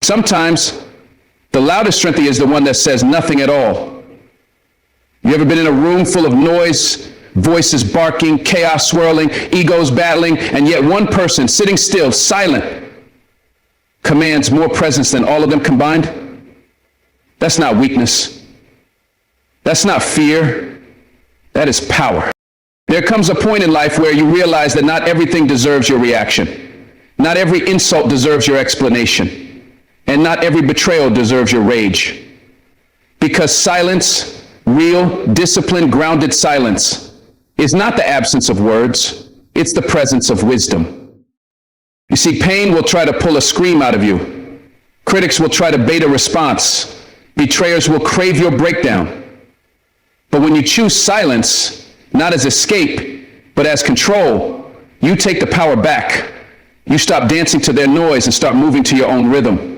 Sometimes the loudest strength is the one that says nothing at all. You ever been in a room full of noise, voices barking, chaos swirling, egos battling, and yet one person sitting still, silent, commands more presence than all of them combined? That's not weakness. That's not fear. That is power. There comes a point in life where you realize that not everything deserves your reaction. Not every insult deserves your explanation. And not every betrayal deserves your rage. Because silence, real, disciplined, grounded silence, is not the absence of words, it's the presence of wisdom. You see, pain will try to pull a scream out of you. Critics will try to bait a response. Betrayers will crave your breakdown. But when you choose silence, not as escape, but as control, you take the power back. You stop dancing to their noise and start moving to your own rhythm.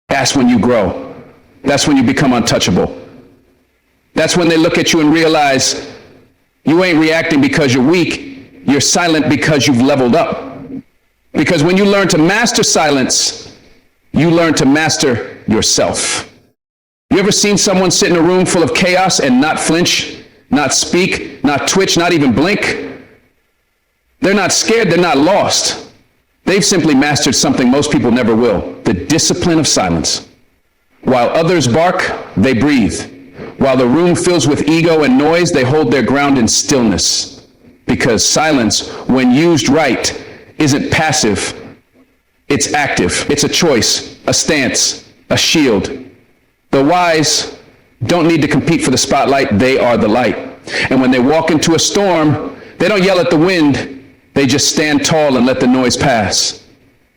That's when you grow. That's when you become untouchable. That's when they look at you and realize you ain't reacting because you're weak. You're silent because you've leveled up. Because when you learn to master silence, you learn to master yourself. You ever seen someone sit in a room full of chaos and not flinch, not speak, not twitch, not even blink? They're not scared, they're not lost. They've simply mastered something most people never will, the discipline of silence. While others bark, they breathe. While the room fills with ego and noise, they hold their ground in stillness. Because silence, when used right, isn't passive, it's active. It's a choice, a stance, a shield. The wise don't need to compete for the spotlight, they are the light. And when they walk into a storm, they don't yell at the wind, they just stand tall and let the noise pass.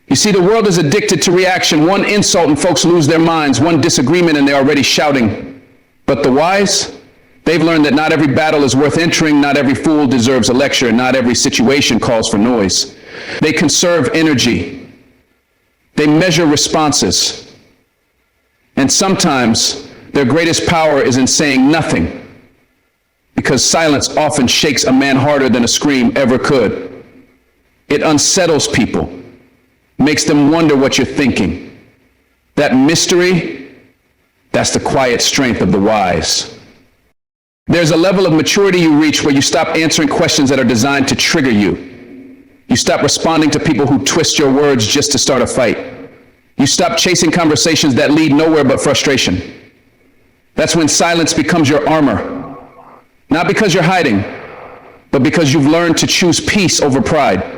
You see, the world is addicted to reaction. One insult and folks lose their minds, one disagreement and they're already shouting. But the wise, they've learned that not every battle is worth entering, not every fool deserves a lecture, and not every situation calls for noise. They conserve energy. They measure responses. And sometimes their greatest power is in saying nothing, because silence often shakes a man harder than a scream ever could. It unsettles people, makes them wonder what you're thinking. That mystery, that's the quiet strength of the wise. There's a level of maturity you reach where you stop answering questions that are designed to trigger you. You stop responding to people who twist your words just to start a fight. You stop chasing conversations that lead nowhere but frustration. That's when silence becomes your armor. Not because you're hiding, but because you've learned to choose peace over pride.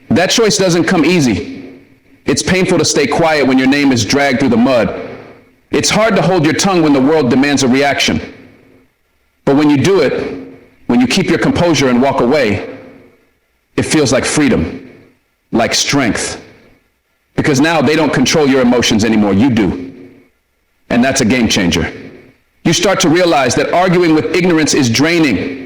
That choice doesn't come easy. It's painful to stay quiet when your name is dragged through the mud. It's hard to hold your tongue when the world demands a reaction. But when you do it, when you keep your composure and walk away, it feels like freedom, like strength. Because now they don't control your emotions anymore, you do. And that's a game changer. You start to realize that arguing with ignorance is draining,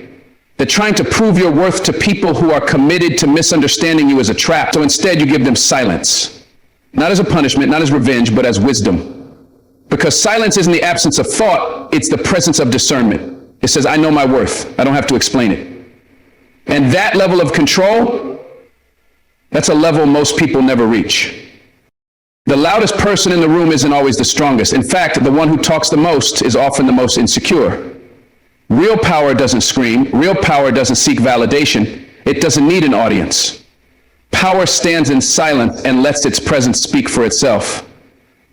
that trying to prove your worth to people who are committed to misunderstanding you is a trap. So instead you give them silence, not as a punishment, not as revenge, but as wisdom. Because silence isn't the absence of thought, it's the presence of discernment. It says, I know my worth, I don't have to explain it. And that level of control, that's a level most people never reach. The loudest person in the room isn't always the strongest. In fact, the one who talks the most is often the most insecure. Real power doesn't scream. Real power doesn't seek validation. It doesn't need an audience. Power stands in silence and lets its presence speak for itself.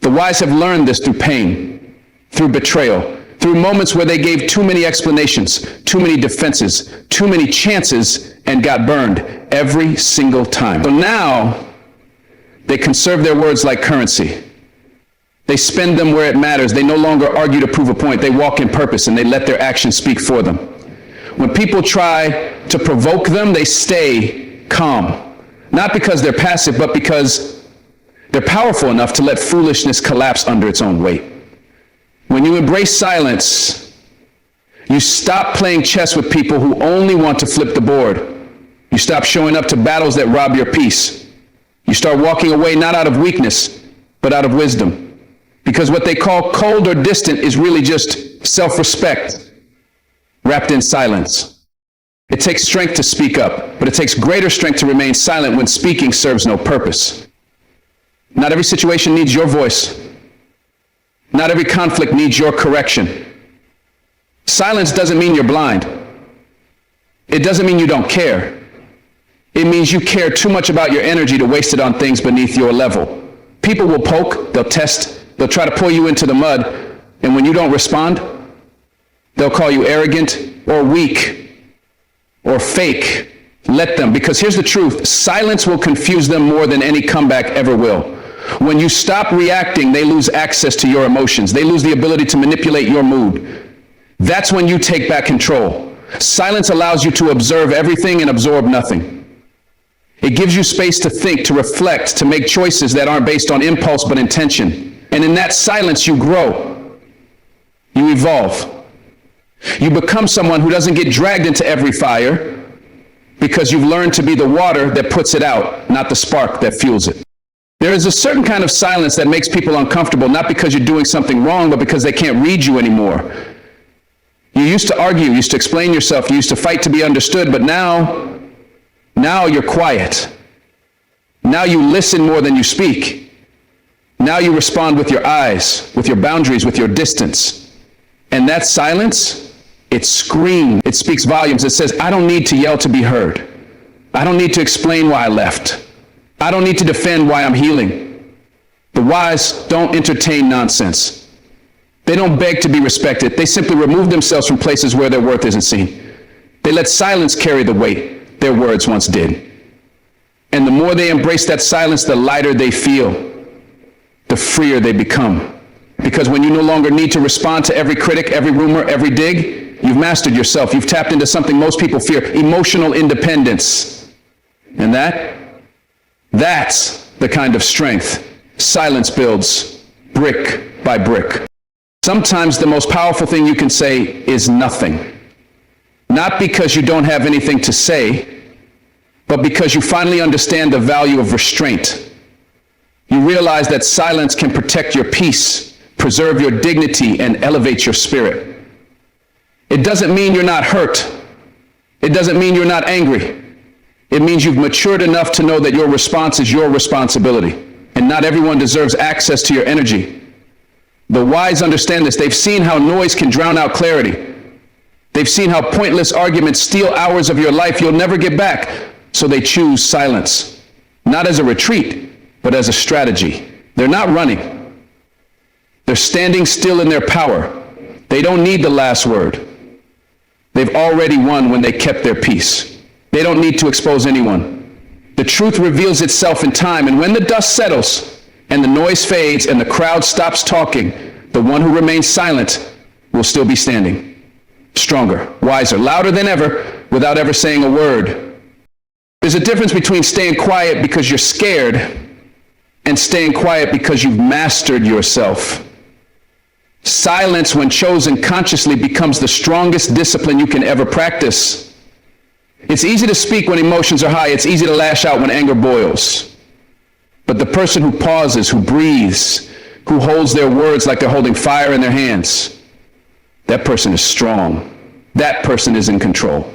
The wise have learned this through pain, through betrayal, through moments where they gave too many explanations, too many defenses, too many chances, and got burned every single time. So now, they conserve their words like currency. They spend them where it matters. They no longer argue to prove a point. They walk in purpose and they let their actions speak for them. When people try to provoke them, they stay calm. Not because they're passive, but because they're powerful enough to let foolishness collapse under its own weight. When you embrace silence, you stop playing chess with people who only want to flip the board. You stop showing up to battles that rob your peace. You start walking away not out of weakness, but out of wisdom. Because what they call cold or distant is really just self-respect wrapped in silence. It takes strength to speak up, but it takes greater strength to remain silent when speaking serves no purpose. Not every situation needs your voice. Not every conflict needs your correction. Silence doesn't mean you're blind. It doesn't mean you don't care. It means you care too much about your energy to waste it on things beneath your level. People will poke, they'll test, they'll try to pull you into the mud, and when you don't respond, they'll call you arrogant or weak or fake. Let them, because here's the truth, silence will confuse them more than any comeback ever will. When you stop reacting, they lose access to your emotions. They lose the ability to manipulate your mood. That's when you take back control. Silence allows you to observe everything and absorb nothing. It gives you space to think, to reflect, to make choices that aren't based on impulse but intention. And in that silence, you grow. You evolve. You become someone who doesn't get dragged into every fire because you've learned to be the water that puts it out, not the spark that fuels it. There is a certain kind of silence that makes people uncomfortable, not because you're doing something wrong, but because they can't read you anymore. You used to argue, you used to explain yourself, you used to fight to be understood, but now you're quiet. Now you listen more than you speak. Now you respond with your eyes, with your boundaries, with your distance. And that silence, it screams, it speaks volumes. It says, I don't need to yell to be heard. I don't need to explain why I left. I don't need to defend why I'm healing. The wise don't entertain nonsense. They don't beg to be respected. They simply remove themselves from places where their worth isn't seen. They let silence carry the weight their words once did. And the more they embrace that silence, the lighter they feel, the freer they become. Because when you no longer need to respond to every critic, every rumor, every dig, you've mastered yourself. You've tapped into something most people fear, emotional independence. And that's the kind of strength silence builds brick by brick. Sometimes the most powerful thing you can say is nothing. Not because you don't have anything to say, but because you finally understand the value of restraint. You realize that silence can protect your peace, preserve your dignity, and elevate your spirit. It doesn't mean you're not hurt. It doesn't mean you're not angry. It means you've matured enough to know that your response is your responsibility, and not everyone deserves access to your energy. The wise understand this. They've seen how noise can drown out clarity. They've seen how pointless arguments steal hours of your life you'll never get back. So they choose silence, not as a retreat, but as a strategy. They're not running. They're standing still in their power. They don't need the last word. They've already won when they kept their peace. They don't need to expose anyone. The truth reveals itself in time, and when the dust settles and the noise fades and the crowd stops talking, the one who remains silent will still be standing, stronger, wiser, louder than ever, without ever saying a word. There's a difference between staying quiet because you're scared and staying quiet because you've mastered yourself. Silence, when chosen consciously, becomes the strongest discipline you can ever practice. It's easy to speak when emotions are high. It's easy to lash out when anger boils. But the person who pauses, who breathes, who holds their words like they're holding fire in their hands, that person is strong. That person is in control.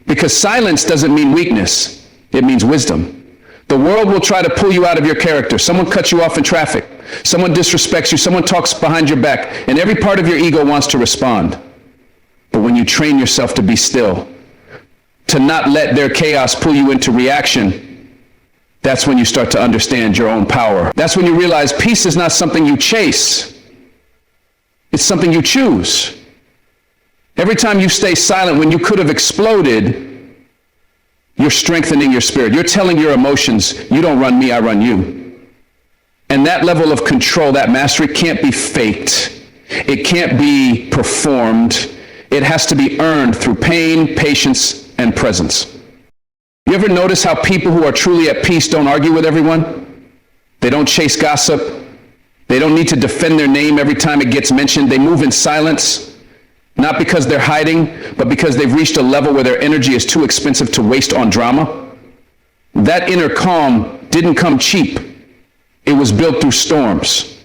Because silence doesn't mean weakness. It means wisdom. The world will try to pull you out of your character. Someone cuts you off in traffic. Someone disrespects you. Someone talks behind your back. And every part of your ego wants to respond. But when you train yourself to be still, to not let their chaos pull you into reaction, that's when you start to understand your own power. That's when you realize peace is not something you chase. It's something you choose. Every time you stay silent when you could have exploded, you're strengthening your spirit. You're telling your emotions, you don't run me, I run you. And that level of control, that mastery, can't be faked. It can't be performed. It has to be earned through pain, patience, and presence. You ever notice how people who are truly at peace don't argue with everyone? They don't chase gossip. They don't need to defend their name every time it gets mentioned. They move in silence, not because they're hiding, but because they've reached a level where their energy is too expensive to waste on drama. That inner calm didn't come cheap. It was built through storms,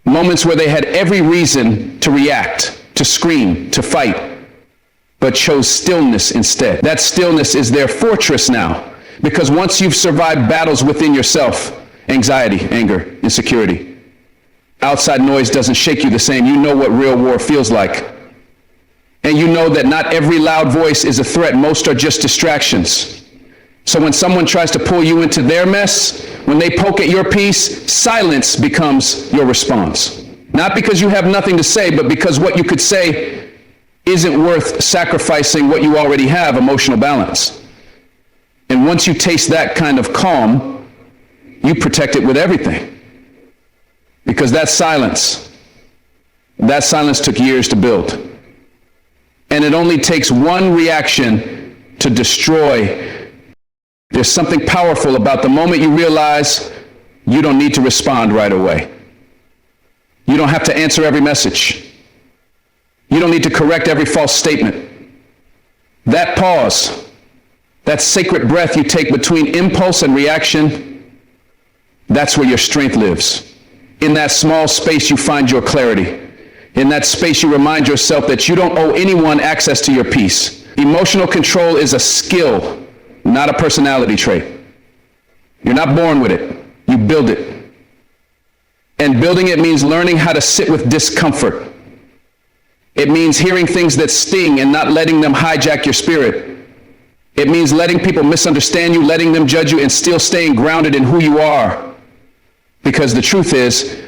moments where they had every reason to react, to scream, to fight, but chose stillness instead. That stillness is their fortress now, because once you've survived battles within yourself anxiety, anger, insecurity. Outside noise doesn't shake you the same. You know what real war feels like. And you know that not every loud voice is a threat. Most are just distractions. So when someone tries to pull you into their mess, when they poke at your peace, silence becomes your response. Not because you have nothing to say, but because what you could say isn't worth sacrificing what you already have, emotional balance. And once you taste that kind of calm, you protect it with everything. Because that silence took years to build. And it only takes one reaction to destroy. There's something powerful about the moment you realize you don't need to respond right away. You don't have to answer every message. You don't need to correct every false statement. That pause, that sacred breath you take between impulse and reaction, that's where your strength lives. In that small space you find your clarity. In that space you remind yourself that you don't owe anyone access to your peace. Emotional control is a skill, not a personality trait. You're not born with it. You build it. And building it means learning how to sit with discomfort. It means hearing things that sting and not letting them hijack your spirit. It means letting people misunderstand you, letting them judge you, and still staying grounded in who you are. Because the truth is,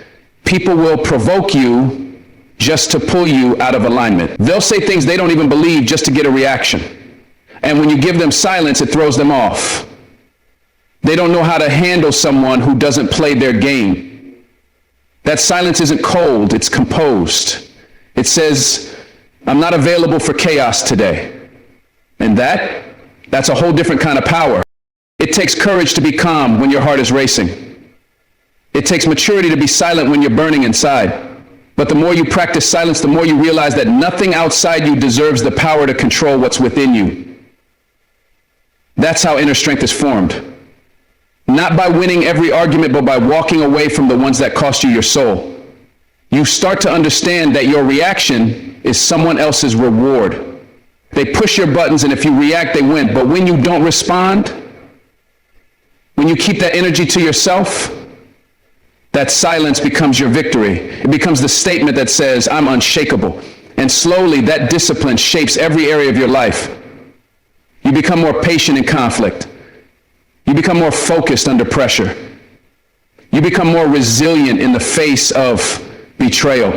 people will provoke you just to pull you out of alignment. They'll say things they don't even believe just to get a reaction. And when you give them silence, it throws them off. They don't know how to handle someone who doesn't play their game. That silence isn't cold, it's composed. It says, I'm not available for chaos today. And that's a whole different kind of power. It takes courage to be calm when your heart is racing. It takes maturity to be silent when you're burning inside. But the more you practice silence, the more you realize that nothing outside you deserves the power to control what's within you. That's how inner strength is formed. Not by winning every argument, but by walking away from the ones that cost you your soul. You start to understand that your reaction is someone else's reward. They push your buttons, and if you react, they win. But when you don't respond, when you keep that energy to yourself, that silence becomes your victory. It becomes the statement that says, I'm unshakable. And slowly, that discipline shapes every area of your life. You become more patient in conflict. You become more focused under pressure. You become more resilient in the face of betrayal.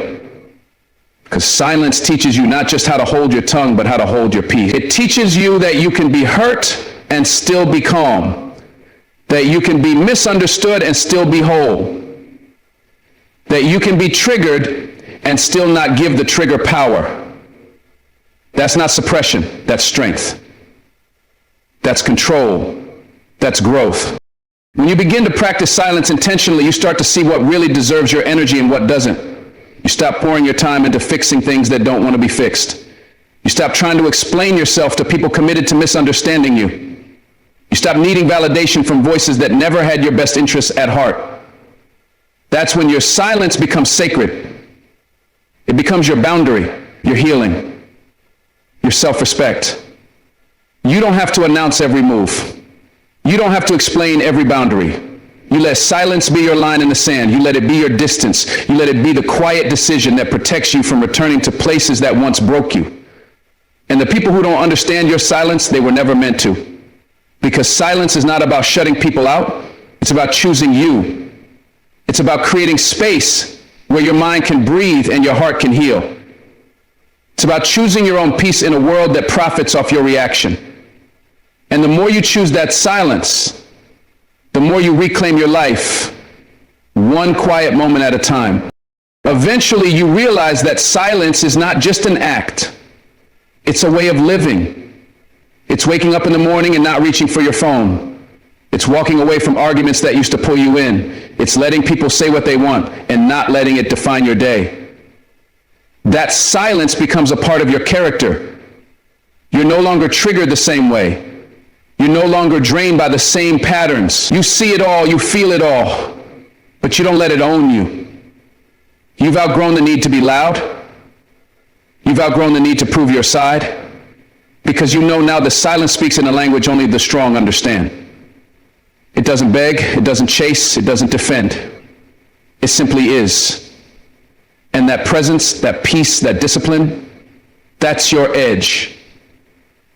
Because silence teaches you not just how to hold your tongue, but how to hold your peace. It teaches you that you can be hurt and still be calm. That you can be misunderstood and still be whole. That you can be triggered and still not give the trigger power. That's not suppression, that's strength. That's control. That's growth. When you begin to practice silence intentionally, you start to see what really deserves your energy and what doesn't. You stop pouring your time into fixing things that don't want to be fixed. You stop trying to explain yourself to people committed to misunderstanding you. You stop needing validation from voices that never had your best interests at heart. That's when your silence becomes sacred. It becomes your boundary, your healing, your self-respect. You don't have to announce every move. You don't have to explain every boundary. You let silence be your line in the sand. You let it be your distance. You let it be the quiet decision that protects you from returning to places that once broke you. And the people who don't understand your silence, they were never meant to. Because silence is not about shutting people out. It's about choosing you. It's about creating space where your mind can breathe and your heart can heal. It's about choosing your own peace in a world that profits off your reaction. And the more you choose that silence, the more you reclaim your life, one quiet moment at a time. Eventually, you realize that silence is not just an act. It's a way of living. It's waking up in the morning and not reaching for your phone. It's walking away from arguments that used to pull you in. It's letting people say what they want and not letting it define your day. That silence becomes a part of your character. You're no longer triggered the same way. You're no longer drained by the same patterns. You see it all, you feel it all, but you don't let it own you. You've outgrown the need to be loud. You've outgrown the need to prove your side, because you know now the silence speaks in a language only the strong understand. It doesn't beg, it doesn't chase, it doesn't defend. It simply is. And that presence, that peace, that discipline, that's your edge.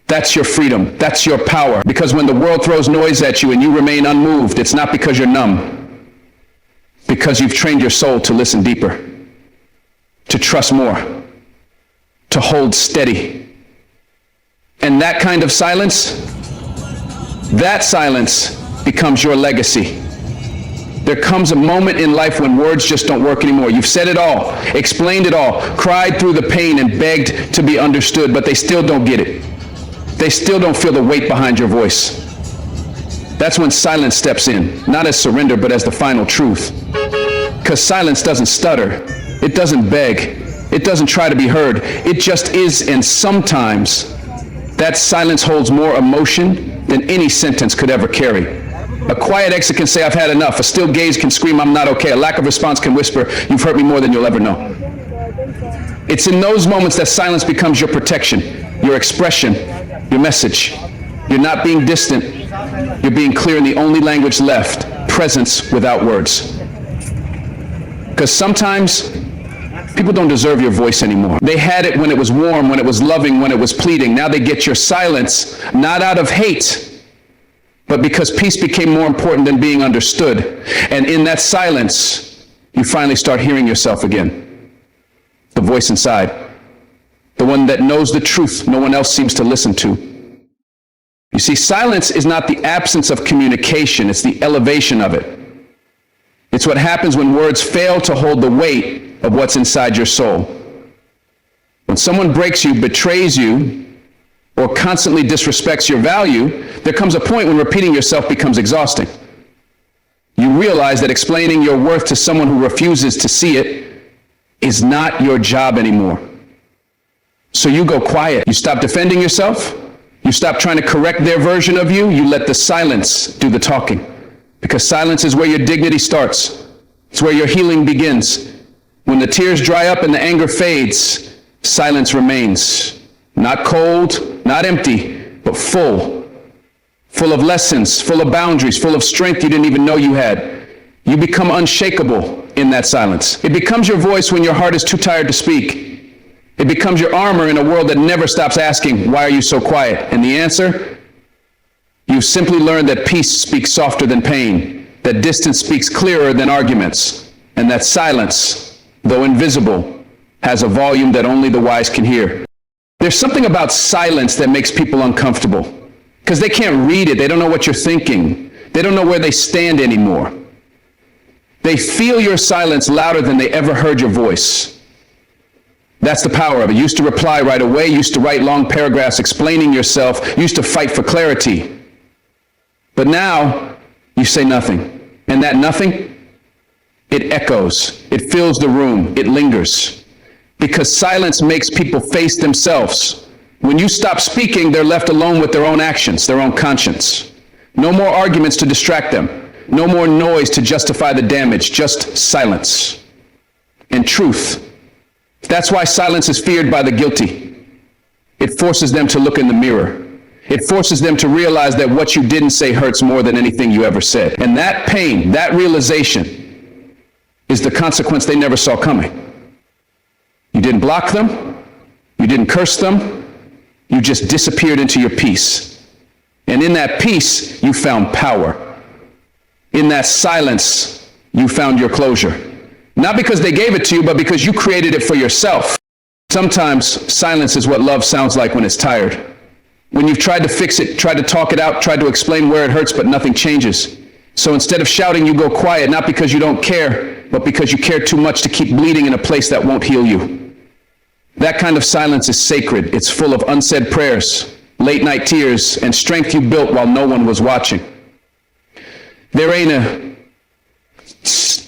That's your freedom. That's your power. Because when the world throws noise at you and you remain unmoved, it's not because you're numb. Because you've trained your soul to listen deeper, to trust more, to hold steady. And that kind of silence, that silence becomes your legacy. There comes a moment in life when words just don't work anymore. You've said it all, explained it all, cried through the pain and begged to be understood, but they still don't get it. They still don't feel the weight behind your voice. That's when silence steps in, not as surrender, but as the final truth. Because silence doesn't stutter, it doesn't beg, it doesn't try to be heard, it just is, and sometimes that silence holds more emotion than any sentence could ever carry. A quiet exit can say, I've had enough. A still gaze can scream, I'm not okay. A lack of response can whisper, you've hurt me more than you'll ever know. It's in those moments that silence becomes your protection, your expression, your message. You're not being distant. You're being clear in the only language left, presence without words. Because sometimes people don't deserve your voice anymore. They had it when it was warm, when it was loving, when it was pleading. Now they get your silence, not out of hate, but because peace became more important than being understood. And in that silence, you finally start hearing yourself again. The voice inside. The one that knows the truth no one else seems to listen to. You see, silence is not the absence of communication, it's the elevation of it. It's what happens when words fail to hold the weight of what's inside your soul. When someone breaks you, betrays you, or constantly disrespects your value, there comes a point when repeating yourself becomes exhausting. You realize that explaining your worth to someone who refuses to see it is not your job anymore. So you go quiet. You stop defending yourself. You stop trying to correct their version of you. You let the silence do the talking. Because silence is where your dignity starts. It's where your healing begins. When the tears dry up and the anger fades, silence remains. Not cold, not empty, but full. Full of lessons, full of boundaries, full of strength you didn't even know you had. You become unshakable in that silence. It becomes your voice when your heart is too tired to speak. It becomes your armor in a world that never stops asking, why are you so quiet? And the answer? You've simply learned that peace speaks softer than pain, that distance speaks clearer than arguments, and that silence, though invisible, has a volume that only the wise can hear. There's something about silence that makes people uncomfortable, because they can't read it. They don't know what you're thinking. They don't know where they stand anymore. They feel your silence louder than they ever heard your voice. That's the power of it. You used to reply right away, used to write long paragraphs explaining yourself, used to fight for clarity. But now, you say nothing. And that nothing, it echoes. It fills the room. It lingers. Because silence makes people face themselves. When you stop speaking, they're left alone with their own actions, their own conscience. No more arguments to distract them. No more noise to justify the damage. Just silence. And truth. That's why silence is feared by the guilty. It forces them to look in the mirror. It forces them to realize that what you didn't say hurts more than anything you ever said. And that pain, that realization, is the consequence they never saw coming. You didn't block them. You didn't curse them. You just disappeared into your peace. And in that peace, you found power. In that silence, you found your closure. Not because they gave it to you, but because you created it for yourself. Sometimes silence is what love sounds like when it's tired. When you've tried to fix it, tried to talk it out, tried to explain where it hurts, but nothing changes. So instead of shouting, you go quiet, not because you don't care, but because you care too much to keep bleeding in a place that won't heal you. That kind of silence is sacred. It's full of unsaid prayers, late night tears, and strength you built while no one was watching. It's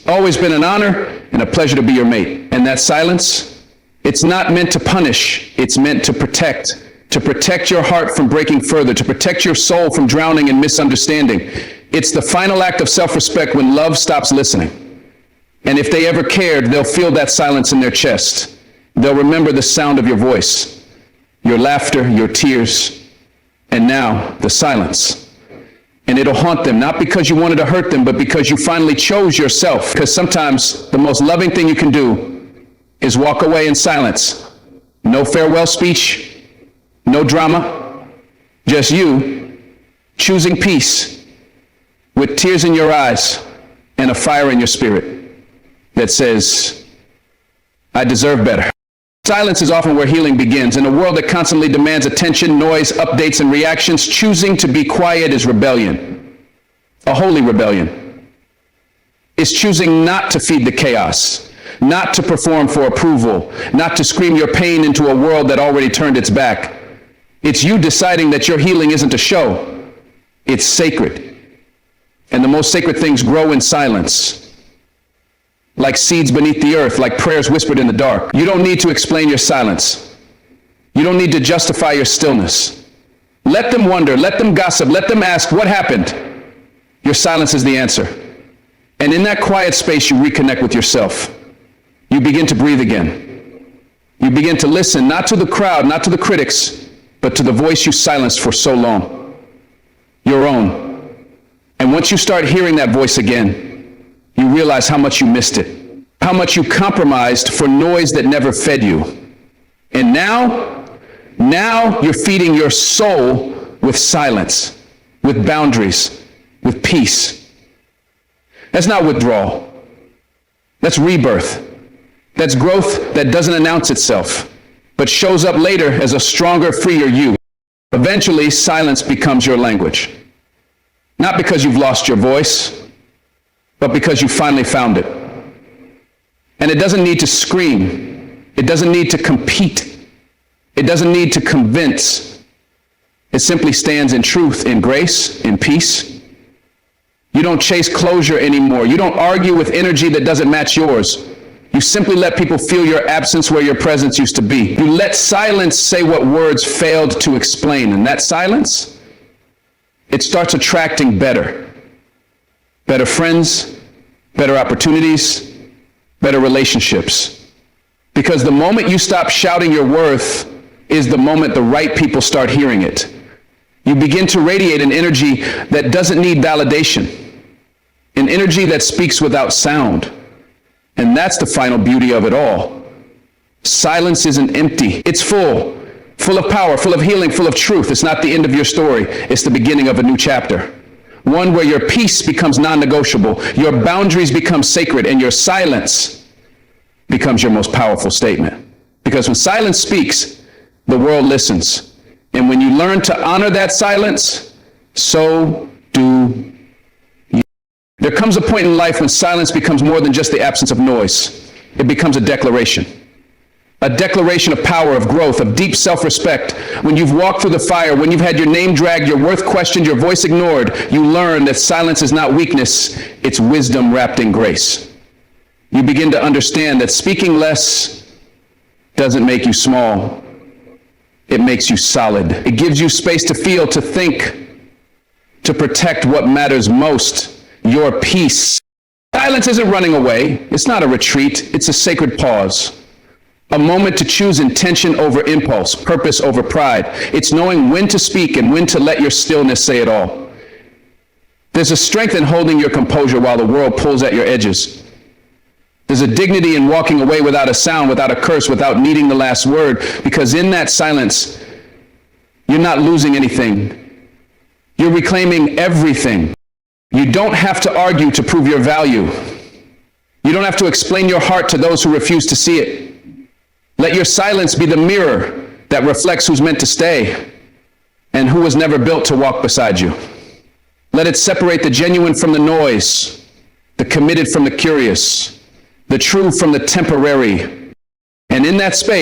always been an honor and a pleasure to be your mate. And that silence, it's not meant to punish, it's meant to protect your heart from breaking further, to protect your soul from drowning in misunderstanding. It's the final act of self-respect when love stops listening. And if they ever cared, they'll feel that silence in their chest. They'll remember the sound of your voice, your laughter, your tears, and now the silence. And it'll haunt them, not because you wanted to hurt them, but because you finally chose yourself. Because sometimes the most loving thing you can do is walk away in silence. No farewell speech, no drama, just you choosing peace with tears in your eyes and a fire in your spirit that says, I deserve better. Silence is often where healing begins. In a world that constantly demands attention, noise, updates, and reactions, choosing to be quiet is rebellion, a holy rebellion. It's choosing not to feed the chaos, not to perform for approval, not to scream your pain into a world that already turned its back. It's you deciding that your healing isn't a show, it's sacred. And the most sacred things grow in silence. Like seeds beneath the earth, like prayers whispered in the dark. You don't need to explain your silence. You don't need to justify your stillness. Let them wonder, let them gossip, let them ask, what happened? Your silence is the answer. And in that quiet space, you reconnect with yourself. You begin to breathe again. You begin to listen, not to the crowd, not to the critics, but to the voice you silenced for so long. Your own. And once you start hearing that voice again, you realize how much you missed it, how much you compromised for noise that never fed you. And now you're feeding your soul with silence, with boundaries, with peace. That's not withdrawal. That's rebirth. That's growth that doesn't announce itself, but shows up later as a stronger, freer you. Eventually, silence becomes your language. Not because you've lost your voice, but because you finally found it. And it doesn't need to scream. It doesn't need to compete. It doesn't need to convince. It simply stands in truth, in grace, in peace. You don't chase closure anymore. You don't argue with energy that doesn't match yours. You simply let people feel your absence where your presence used to be. You let silence say what words failed to explain. And that silence, it starts attracting better friends, better opportunities, better relationships. Because the moment you stop shouting your worth is the moment the right people start hearing it. You begin to radiate an energy that doesn't need validation, an energy that speaks without sound. And that's the final beauty of it all. Silence isn't empty. It's full of power, full of healing, full of truth. It's not the end of your story. It's the beginning of a new chapter. One where your peace becomes non-negotiable, your boundaries become sacred, and your silence becomes your most powerful statement. Because when silence speaks, the world listens. And when you learn to honor that silence, so do you. There comes a point in life when silence becomes more than just the absence of noise. It becomes a declaration. A declaration of power, of growth, of deep self-respect. When you've walked through the fire, when you've had your name dragged, your worth questioned, your voice ignored, you learn that silence is not weakness, it's wisdom wrapped in grace. You begin to understand that speaking less doesn't make you small. It makes you solid. It gives you space to feel, to think, to protect what matters most, your peace. Silence isn't running away. It's not a retreat. It's a sacred pause. A moment to choose intention over impulse, purpose over pride. It's knowing when to speak and when to let your stillness say it all. There's a strength in holding your composure while the world pulls at your edges. There's a dignity in walking away without a sound, without a curse, without needing the last word, because in that silence, you're not losing anything. You're reclaiming everything. You don't have to argue to prove your value. You don't have to explain your heart to those who refuse to see it. Let your silence be the mirror that reflects who's meant to stay and who was never built to walk beside you. Let it separate the genuine from the noise, the committed from the curious, the true from the temporary. And in that space,